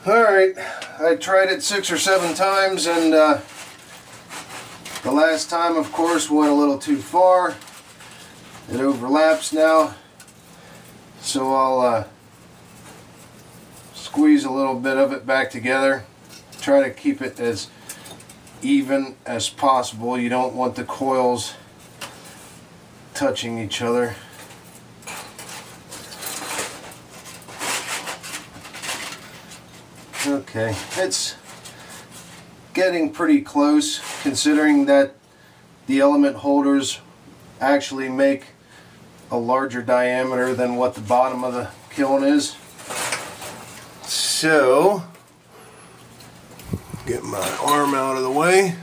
Alright, I tried it 6 or 7 times, and the last time, of course, went a little too far. It overlaps now, so I'll squeeze a little bit of it back together. Try to keep it as even as possible. You don't want the coils touching each other. Okay, it's getting pretty close, considering that the element holders actually make a larger diameter than what the bottom of the kiln is. So, get my arm out of the way.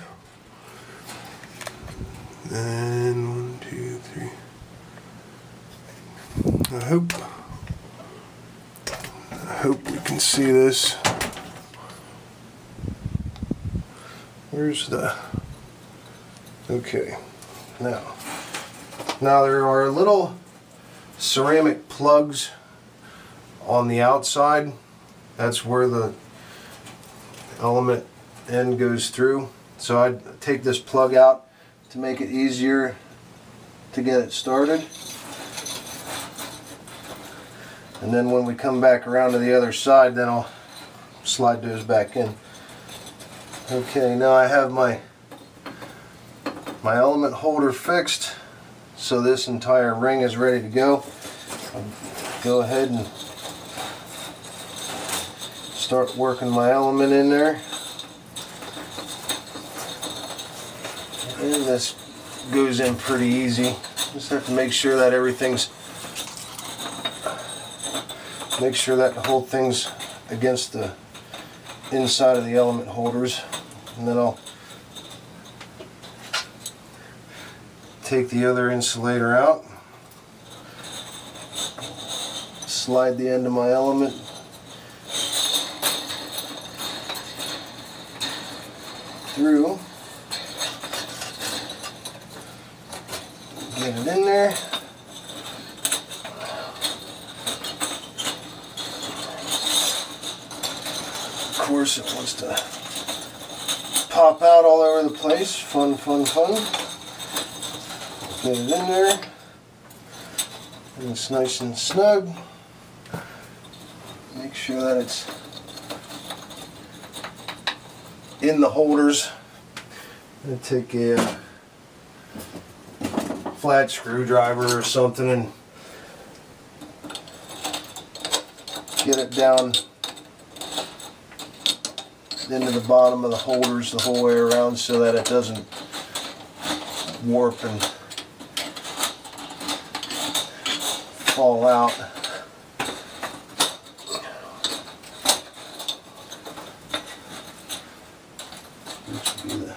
And 1, 2, 3. I hope we can see this. Where's the... Okay. Now there are little ceramic plugs on the outside. That's where the element end goes through. So I take this plug out to make it easier to get it started. And then when we come back around to the other side, then I'll slide those back in. Okay, now I have my element holder fixed, so this entire ring is ready to go. I'll go ahead and start working my element in there. And this goes in pretty easy. Just have to make sure that the whole thing's against the inside of the element holders. And then I'll take the other insulator out, slide the end of my element through, get it in there. Of course, it wants to pop out all over the place. Fun, fun, fun. Get it in there. And it's nice and snug. Make sure that it's in the holders. I'm going to take a flat screwdriver or something and get it down into the bottom of the holders the whole way around so that it doesn't warp and fall out. Which would be the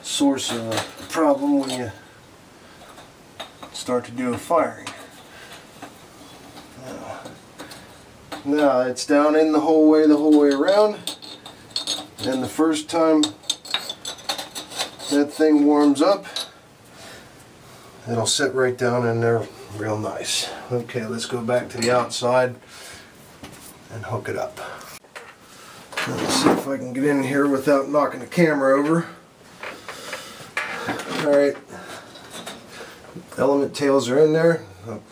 source of the problem when you start to do a firing. Now it's down in the whole way around, and the first time that thing warms up, it'll sit right down in there real nice. Okay, let's go back to the outside and hook it up. Let's see if I can get in here without knocking the camera over. Alright, element tails are in there. I'll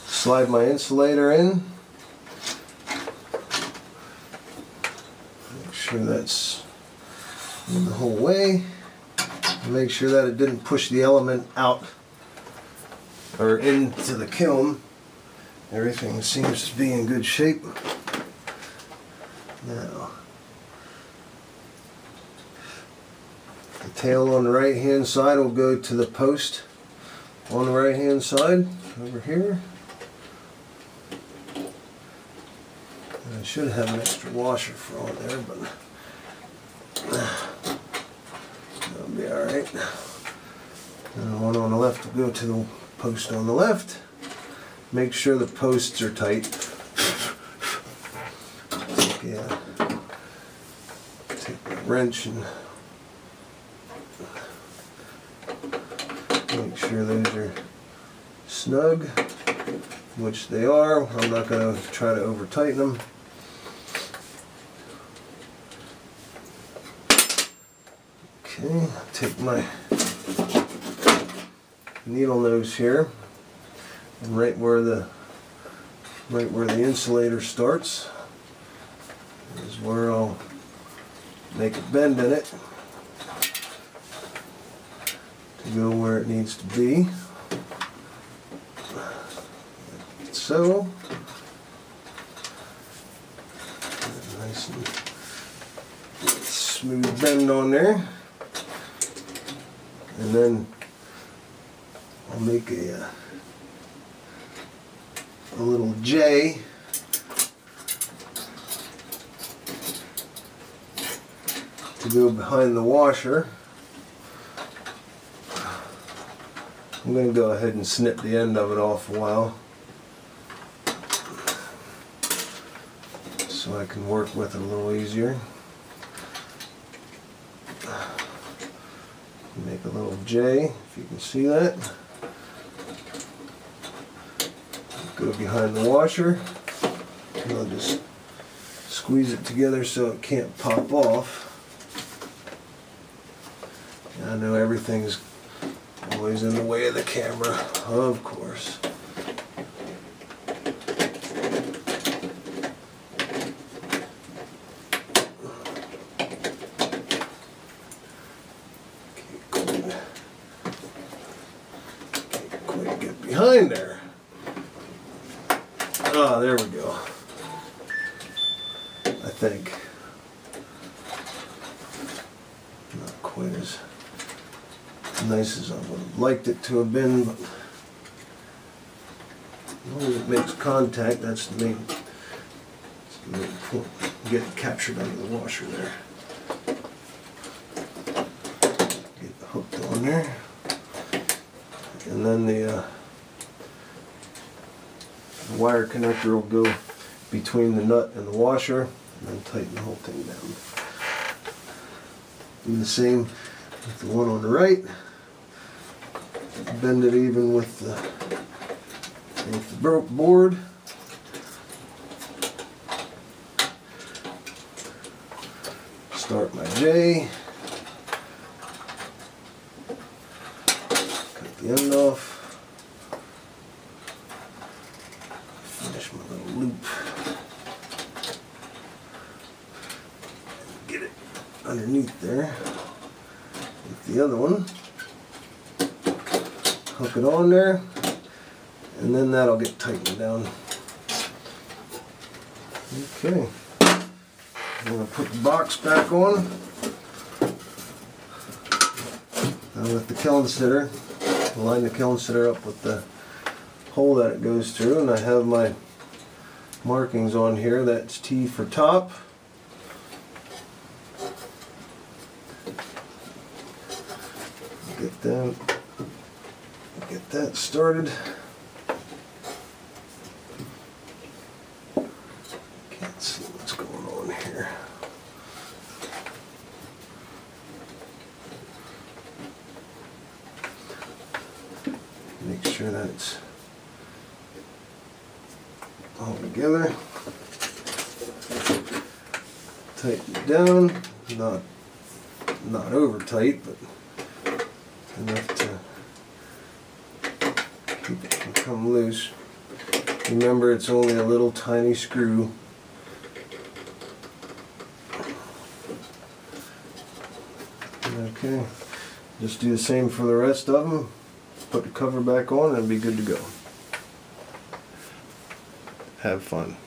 slide my insulator in. Make sure that's in the whole way. Make sure that it didn't push the element out or into the kiln. Everything seems to be in good shape. Now, the tail on the right hand side will go to the post on the right hand side over here. And I should have an extra washer for on there, but that'll be alright. And the one on the left will go to the post on the left. Make sure the posts are tight. Yeah. Take the wrench and make sure those are snug. which they are. I'm not going to try to over tighten them. Okay, take my needle nose here, and right where the insulator starts is where I'll make a bend in it to go where it needs to be. Like so. Nice and smooth bend on there. And then I'll make a little J to go behind the washer. I'm going to go ahead and snip the end of it off a while so I can work with it a little easier. Make a little J, if you can see that. Go behind the washer, and I'll just squeeze it together so it can't pop off. And I know everything's always in the way of the camera, of course. Get behind there. Ah, there we go. I think. Not quite as nice as I would have liked it to have been, but as long as it makes contact, that's the main point. Get it captured under the washer there. Get it hooked on there. And then the wire connector will go between the nut and the washer, and then tighten the whole thing down. Do the same with the one on the right. Bend it even with the board. Start my J. Cut the end off. Finish my little loop. Get it underneath there with the other one. Hook it on there, and then that'll get tightened down. Okay. I'm going to put the box back on. Now with the kiln sitter, line the kiln sitter up with the hole that it goes through, and I have my markings on here. That's T for top. Get that started. Can't see what's going on here. Make sure that it's all together. Tighten it down, not over tight, but enough to keep it from coming loose. Remember, it's only a little tiny screw. Okay, just do the same for the rest of them. Put the cover back on and be good to go. Have fun.